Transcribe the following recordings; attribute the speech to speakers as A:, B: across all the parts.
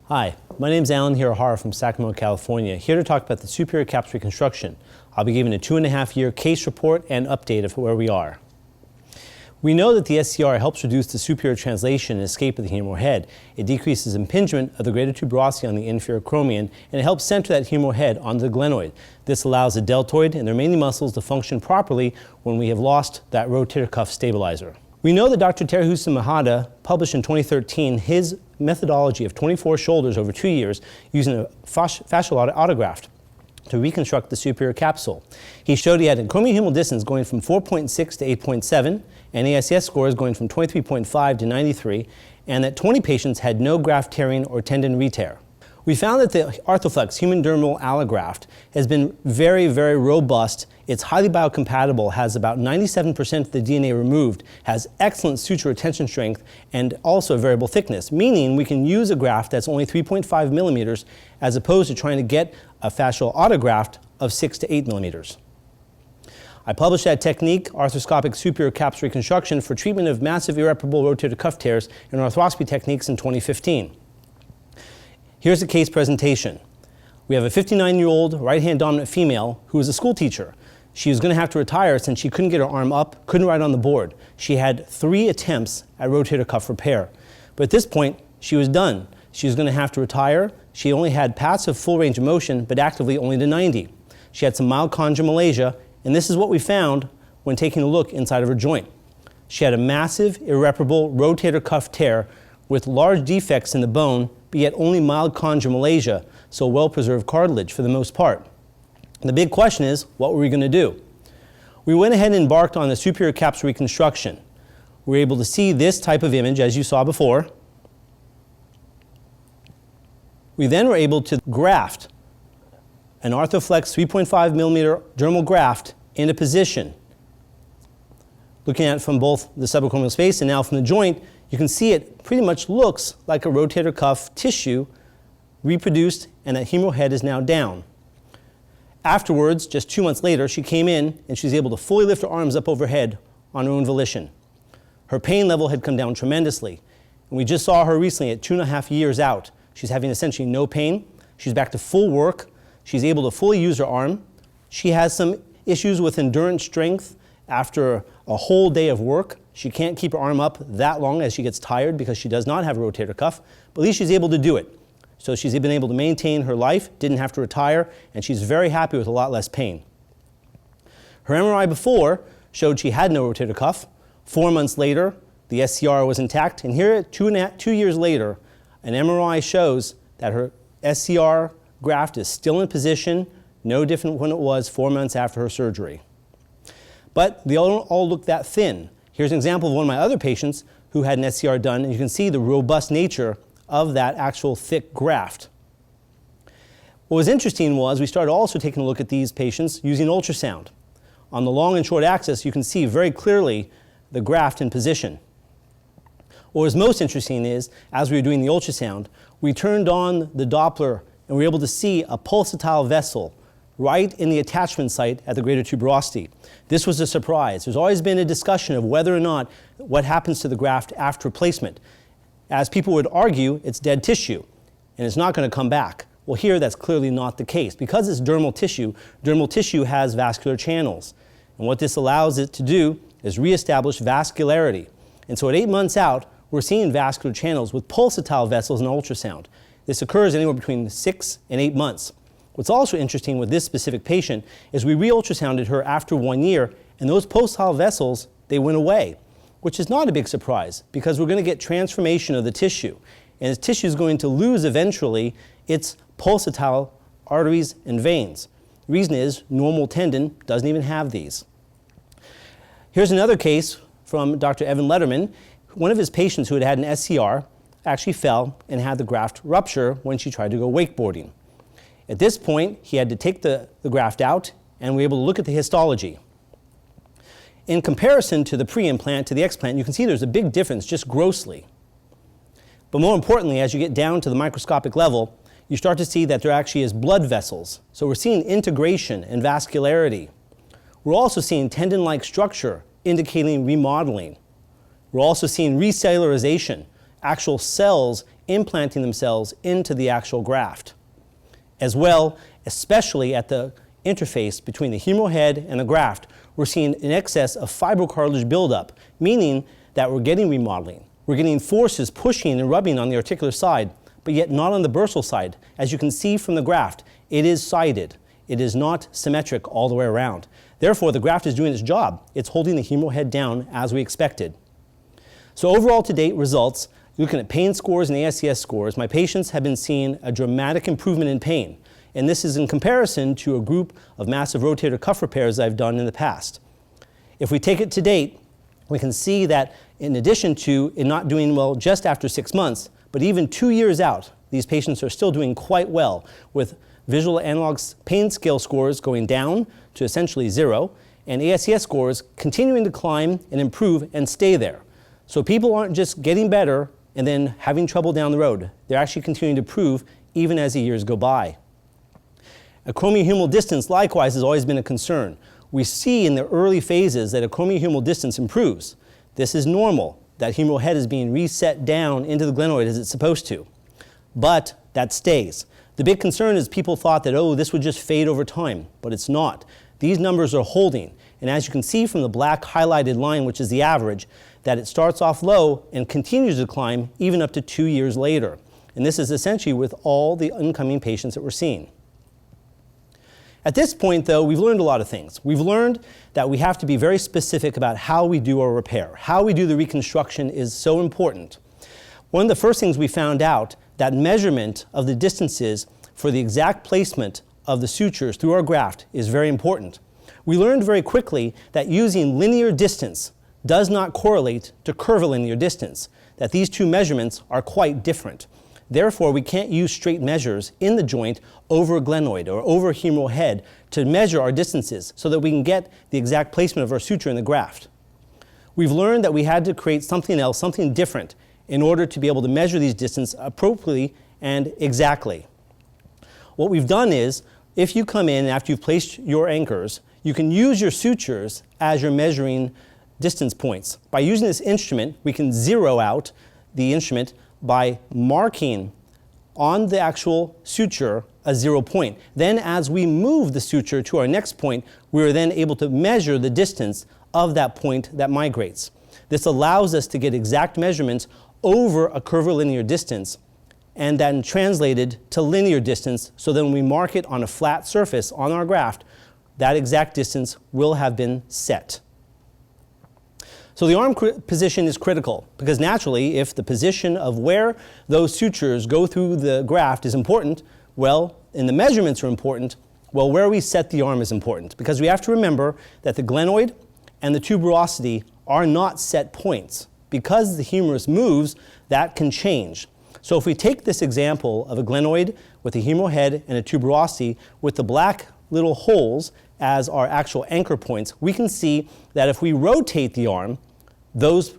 A: Hi, my name is Alan Hirahara from Sacramento, California, here to talk about the Superior Capsular Reconstruction. I'll be giving a 2.5-year case report and update of where we are. We know that the SCR helps reduce the superior translation and escape of the humeral head. It decreases impingement of the greater tuberosity on the inferior acromion, and it helps center that humeral head onto the glenoid. This allows the deltoid and the remaining muscles to function properly when we have lost that rotator cuff stabilizer. We know that Dr. Teruhisa Mihata published in 2013 his methodology of 24 shoulders over 2 years using a fascial autograft to reconstruct the superior capsule. He showed he had an acromion-humeral distance going from 4.6 to 8.7, and AICS scores going from 23.5 to 93, and that 20 patients had no graft tearing or tendon retear. We found that the ArthroFLEX human dermal allograft has been very, very robust. It's highly biocompatible, has about 97% of the DNA removed, has excellent suture retention strength, and also a variable thickness, meaning we can use a graft that's only 3.5 millimeters as opposed to trying to get a fascial autograft of 6 to 8 millimeters. I published that technique, Arthroscopic Superior Capsular Reconstruction, for treatment of massive irreparable rotator cuff tears in arthroscopy techniques in 2015. Here's the case presentation. We have a 59-year-old right-hand dominant female who is a school teacher. She was going to have to retire since she couldn't get her arm up, couldn't write on the board. She had 3 attempts at rotator cuff repair. But at this point, she was done. She was going to have to retire. She only had passive full range of motion, but actively only to 90. She had some mild chondromalacia, and this is what we found when taking a look inside of her joint. She had a massive irreparable rotator cuff tear with large defects in the bone, but yet only mild chondromalacia, so well-preserved cartilage for the most part. The big question is, what were we going to do? We went ahead and embarked on the superior capsular reconstruction. We were able to see this type of image, as you saw before. We then were able to graft an ArthroFLEX 3.5 millimeter dermal graft into position. Looking at it from both the subacromial space and now from the joint, you can see it pretty much looks like a rotator cuff tissue reproduced, and that humeral head is now down. Afterwards, just 2 months later, she came in and she was able to fully lift her arms up overhead on her own volition. Her pain level had come down tremendously. And we just saw her recently at 2.5 years out. She's having essentially no pain. She's back to full work. She's able to fully use her arm. She has some issues with endurance strength after a whole day of work. She can't keep her arm up that long as she gets tired because she does not have a rotator cuff, but at least she's able to do it. So she's been able to maintain her life, didn't have to retire, and she's very happy with a lot less pain. Her MRI before showed she had no rotator cuff. 4 months later, the SCR was intact, and here, 2 years later, an MRI shows that her SCR graft is still in position, no different when it was 4 months after her surgery. But they don't all look that thin. Here's an example of one of my other patients who had an SCR done, and you can see the robust nature of that actual thick graft. What was interesting was we started also taking a look at these patients using ultrasound. On the long and short axis, you can see very clearly the graft in position. What was most interesting is, as we were doing the ultrasound, we turned on the Doppler and we were able to see a pulsatile vessel right in the attachment site at the greater tuberosity. This was a surprise. There's always been a discussion of whether or not what happens to the graft after replacement. As people would argue, it's dead tissue and it's not going to come back. Well, here that's clearly not the case. Because it's dermal tissue has vascular channels. And what this allows it to do is reestablish vascularity. And so at 8 months out, we're seeing vascular channels with pulsatile vessels in ultrasound. This occurs anywhere between 6 and 8 months. What's also interesting with this specific patient is we re-ultrasounded her after 1 year, and those pulsatile vessels, they went away, which is not a big surprise because we're going to get transformation of the tissue. And the tissue is going to lose eventually its pulsatile arteries and veins. The reason is normal tendon doesn't even have these. Here's another case from Dr. Evan Letterman. One of his patients who had had an SCR actually fell and had the graft rupture when she tried to go wakeboarding. At this point, he had to take the graft out, and we were able to look at the histology. In comparison to the pre-implant to the explant, you can see there's a big difference just grossly. But more importantly, as you get down to the microscopic level, you start to see that there actually is blood vessels. So we're seeing integration and vascularity. We're also seeing tendon-like structure indicating remodeling. We're also seeing recellularization, actual cells implanting themselves into the actual graft. As well, especially at the interface between the humeral head and the graft, we're seeing an excess of fibrocartilage buildup, meaning that we're getting remodeling. We're getting forces pushing and rubbing on the articular side, but yet not on the bursal side. As you can see from the graft, it is sided. It is not symmetric all the way around. Therefore, the graft is doing its job. It's holding the humeral head down as we expected. So overall to date results, looking at pain scores and ASCS scores, my patients have been seeing a dramatic improvement in pain. And this is in comparison to a group of massive rotator cuff repairs I've done in the past. If we take it to date, we can see that in addition to it not doing well just after 6 months, but even 2 years out, these patients are still doing quite well, with visual analog pain scale scores going down to essentially 0, and ASCS scores continuing to climb and improve and stay there. So people aren't just getting better and then having trouble down the road. They're actually continuing to improve even as the years go by. Acromial-humeral distance likewise has always been a concern. We see in the early phases that acromial-humeral distance improves. This is normal. That humeral head is being reset down into the glenoid as it's supposed to. But that stays. The big concern is people thought that, oh, this would just fade over time, but it's not. These numbers are holding, and as you can see from the black highlighted line, which is the average, that it starts off low and continues to climb even up to 2 years later. And this is essentially with all the incoming patients that we're seeing. At this point, though, we've learned a lot of things. We've learned that we have to be very specific about how we do our repair. How we do the reconstruction is so important. One of the first things we found out, that measurement of the distances for the exact placement of the sutures through our graft is very important. We learned very quickly that using linear distance does not correlate to curvilinear distance, that these two measurements are quite different. Therefore, we can't use straight measures in the joint over a glenoid or over a humeral head to measure our distances so that we can get the exact placement of our suture in the graft. We've learned that we had to create something else, something different, in order to be able to measure these distances appropriately and exactly. What we've done is, if you come in after you've placed your anchors, you can use your sutures as your measuring distance points. By using this instrument, we can zero out the instrument by marking on the actual suture a 0 point. Then as we move the suture to our next point, we are then able to measure the distance of that point that migrates. This allows us to get exact measurements over a curvilinear distance and then translated to linear distance, so then when we mark it on a flat surface on our graft, that exact distance will have been set. So the arm position is critical, because naturally, if the position of where those sutures go through the graft is important, well, and the measurements are important, well, where we set the arm is important, because we have to remember that the glenoid and the tuberosity are not set points. Because the humerus moves, that can change. So if we take this example of a glenoid with a humeral head and a tuberosity with the black little holes as our actual anchor points, we can see that if we rotate the arm, those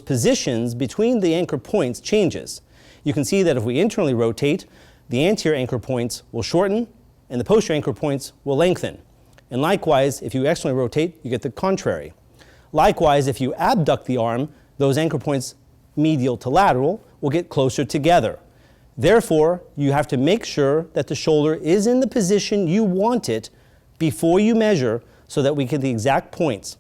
A: positions between the anchor points changes. You can see that if we internally rotate, the anterior anchor points will shorten and the posterior anchor points will lengthen. And likewise, if you externally rotate, you get the contrary. Likewise, if you abduct the arm, those anchor points medial to lateral will get closer together. Therefore, you have to make sure that the shoulder is in the position you want it before you measure, so that we get the exact points.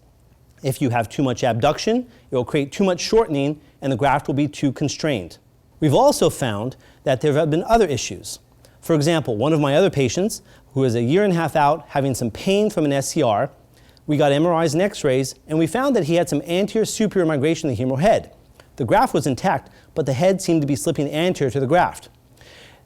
A: If you have too much abduction, it will create too much shortening and the graft will be too constrained. We've also found that there have been other issues. For example, one of my other patients, who is 1.5 years out having some pain from an SCR, we got MRIs and X-rays, and we found that he had some anterior superior migration of the humeral head. The graft was intact, but the head seemed to be slipping anterior to the graft.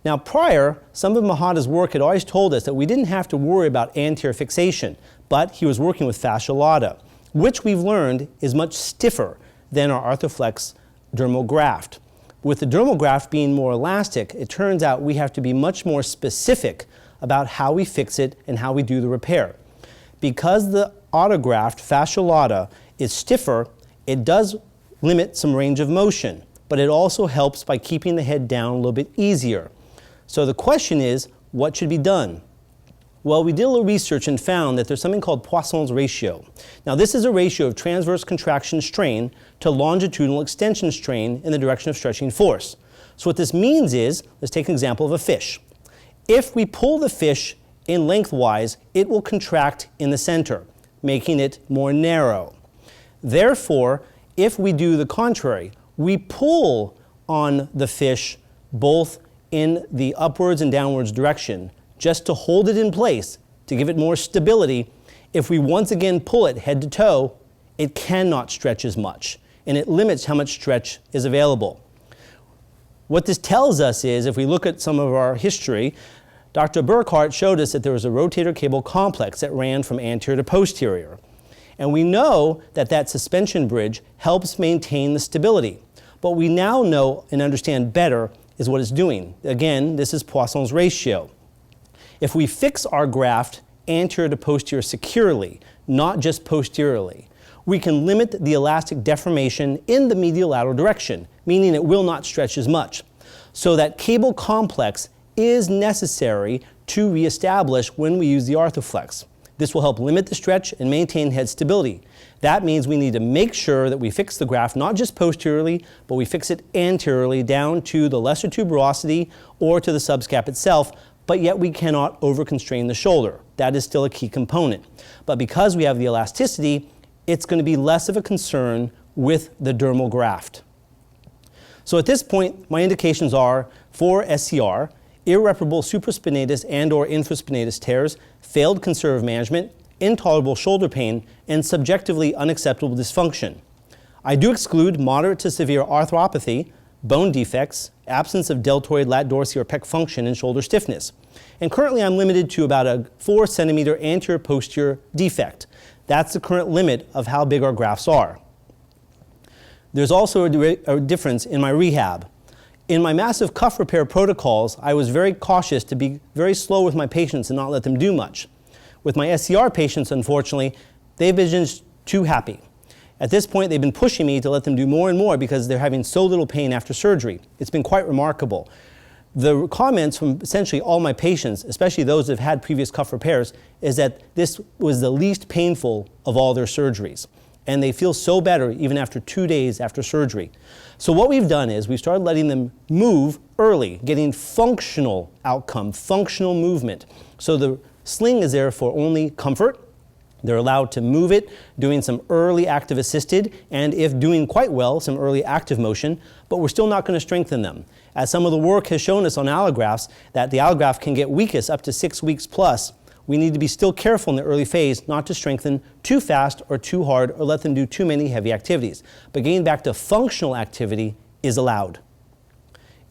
A: Now prior, some of Mahada's work had always told us that we didn't have to worry about anterior fixation, but he was working with fascia lata, which we've learned is much stiffer than our ArthroFLEX dermal graft. With the dermal graft being more elastic, it turns out we have to be much more specific about how we fix it and how we do the repair. Because the autograft, fascia lata, is stiffer, it does limit some range of motion, but it also helps by keeping the head down a little bit easier. So the question is, what should be done? Well, we did a little research and found that there's something called Poisson's ratio. Now this is a ratio of transverse contraction strain to longitudinal extension strain in the direction of stretching force. So what this means is, let's take an example of a fish. If we pull the fish in lengthwise, it will contract in the center, making it more narrow. Therefore, if we do the contrary, we pull on the fish both in the upwards and downwards direction, just to hold it in place, to give it more stability. If we once again pull it head to toe, it cannot stretch as much, and it limits how much stretch is available. What this tells us is, if we look at some of our history, Dr. Burkhardt showed us that there was a rotator cable complex that ran from anterior to posterior. And we know that that suspension bridge helps maintain the stability. But we now know and understand better is what it's doing. Again, this is Poisson's ratio. If we fix our graft anterior to posterior securely, not just posteriorly, we can limit the elastic deformation in the medial lateral direction, meaning it will not stretch as much. So that cable complex is necessary to reestablish when we use the ArthroFLEX. This will help limit the stretch and maintain head stability. That means we need to make sure that we fix the graft not just posteriorly, but we fix it anteriorly down to the lesser tuberosity or to the subscap itself, but yet we cannot over-constrain the shoulder. That is still a key component. But because we have the elasticity, it's going to be less of a concern with the dermal graft. So at this point, my indications are for SCR, irreparable supraspinatus and/or infraspinatus tears, failed conservative management, intolerable shoulder pain, and subjectively unacceptable dysfunction. I do exclude moderate to severe arthropathy, bone defects, absence of deltoid, lat dorsi, or pec function, and shoulder stiffness. And currently I'm limited to about a 4 centimeter anterior posterior defect. That's the current limit of how big our grafts are. There's also a difference in my rehab. In my massive cuff repair protocols, I was very cautious to be very slow with my patients and not let them do much. With my SCR patients, unfortunately, they've been just too happy. At this point, they've been pushing me to let them do more and more because they're having so little pain after surgery. It's been quite remarkable. The comments from essentially all my patients, especially those that have had previous cuff repairs, is that this was the least painful of all their surgeries. And they feel so better even after 2 days after surgery. So what we've done is we've started letting them move early, getting functional outcome, functional movement. So the sling is there for only comfort. They're allowed to move it, doing some early active assisted, and if doing quite well, some early active motion, but we're still not going to strengthen them. As some of the work has shown us on allografts, that the allograft can get weakest up to 6 weeks plus. We need to be still careful in the early phase not to strengthen too fast or too hard or let them do too many heavy activities. But getting back to functional activity is allowed.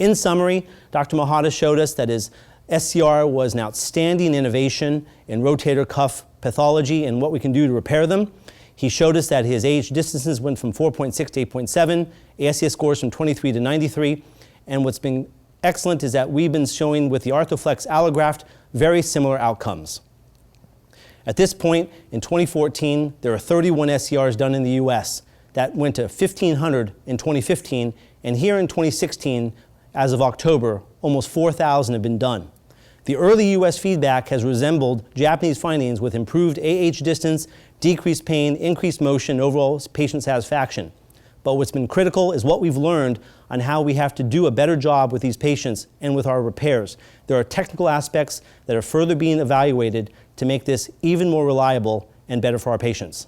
A: In summary, Dr. Mahata showed us that his SCR was an outstanding innovation in rotator cuff pathology and what we can do to repair them. He showed us that his age distances went from 4.6 to 8.7, ASCS scores from 23 to 93, and what's been excellent is that we've been showing with the ArthroFLEX allograft very similar outcomes. At this point, in 2014, there are 31 SCRs done in the US. That went to 1,500 in 2015, and here in 2016, as of October, almost 4,000 have been done. The early US feedback has resembled Japanese findings with improved AH distance, decreased pain, increased motion, and overall patient satisfaction. But what's been critical is what we've learned on how we have to do a better job with these patients and with our repairs. There are technical aspects that are further being evaluated to make this even more reliable and better for our patients.